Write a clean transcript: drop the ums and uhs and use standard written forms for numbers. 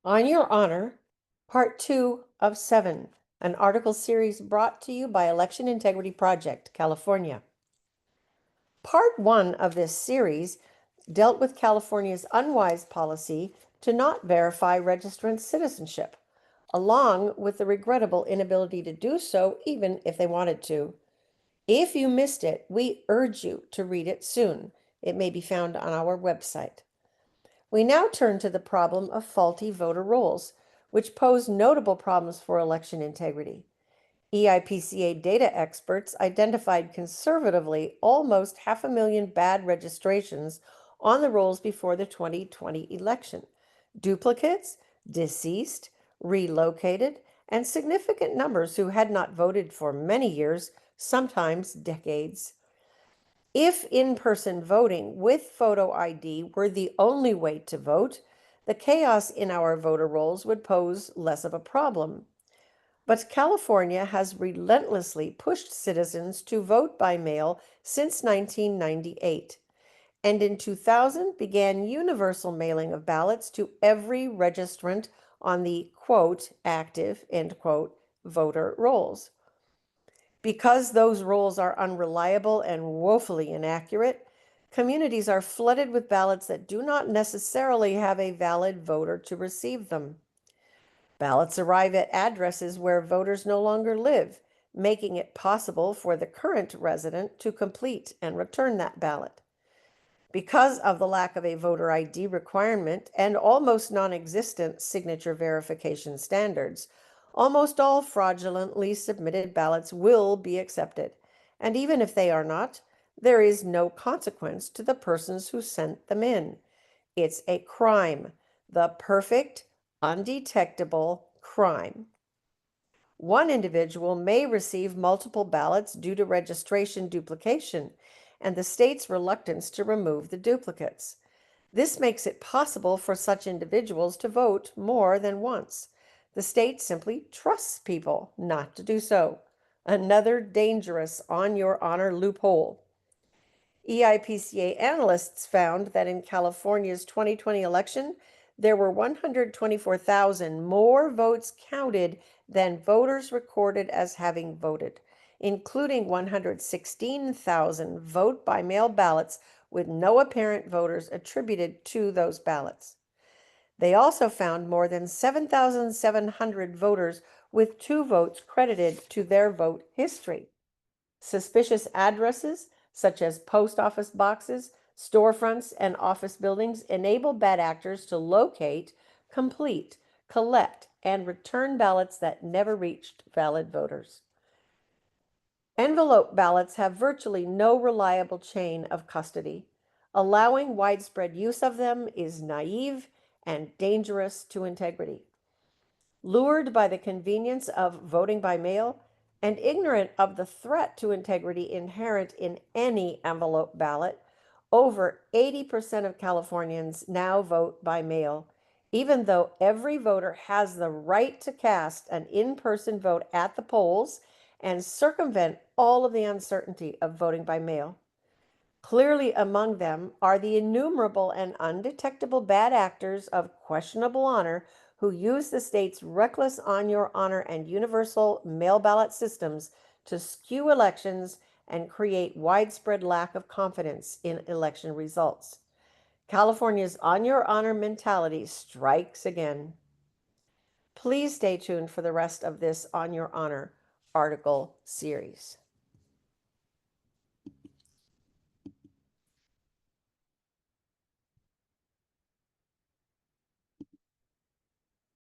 On Your Honor, Part 2 of 7, an article series brought to you by Election Integrity Project, California. Part 1 of this series dealt with California's unwise policy to not verify registrant citizenship, along with the regrettable inability to do so even if they wanted to. If you missed it, we urge you to read it soon. It may be found on our website. We now turn to the problem of faulty voter rolls, which pose notable problems for election integrity. EIPCa data experts identified conservatively almost 500,000 bad registrations on the rolls before the 2020 election. Duplicates, deceased, relocated, and significant numbers who had not voted for many years, sometimes decades. If in-person voting with photo ID were the only way to vote, the chaos in our voter rolls would pose less of a problem. But California has relentlessly pushed citizens to vote by mail since 1998, and in 2000 began universal mailing of ballots to every registrant on the quote active end quote voter rolls. Because those rolls are unreliable and woefully inaccurate, communities are flooded with ballots that do not necessarily have a valid voter to receive them. Ballots arrive at addresses where voters no longer live, making it possible for the current resident to complete and return that ballot. Because of the lack of a voter ID requirement and almost non-existent signature verification standards, almost all fraudulently submitted ballots will be accepted. And even if they are not, there is no consequence to the persons who sent them in. It's a crime, the perfect, undetectable crime. One individual may receive multiple ballots due to registration duplication and the state's reluctance to remove the duplicates. This makes it possible for such individuals to vote more than once. The state simply trusts people not to do so. Another dangerous on your honor loophole. EIPCa analysts found that in California's 2020 election, there were 124,000 more votes counted than voters recorded as having voted, including 116,000 vote-by-mail ballots with no apparent voters attributed to those ballots. They also found more than 7,700 voters with 2 votes credited to their vote history. Suspicious addresses, such as post office boxes, storefronts, and office buildings, enable bad actors to locate, complete, collect, and return ballots that never reached valid voters. Envelope ballots have virtually no reliable chain of custody. Allowing widespread use of them is naive and dangerous to integrity. Lured by the convenience of voting by mail and ignorant of the threat to integrity inherent in any envelope ballot, over 80% of Californians now vote by mail, even though every voter has the right to cast an in-person vote at the polls and circumvent all of the uncertainty of voting by mail. Clearly among them are the innumerable and undetectable bad actors of questionable honor who use the state's reckless on your honor and universal mail ballot systems to skew elections and create widespread lack of confidence in election results. California's on your honor mentality strikes again. Please stay tuned for the rest of this On Your Honor article series.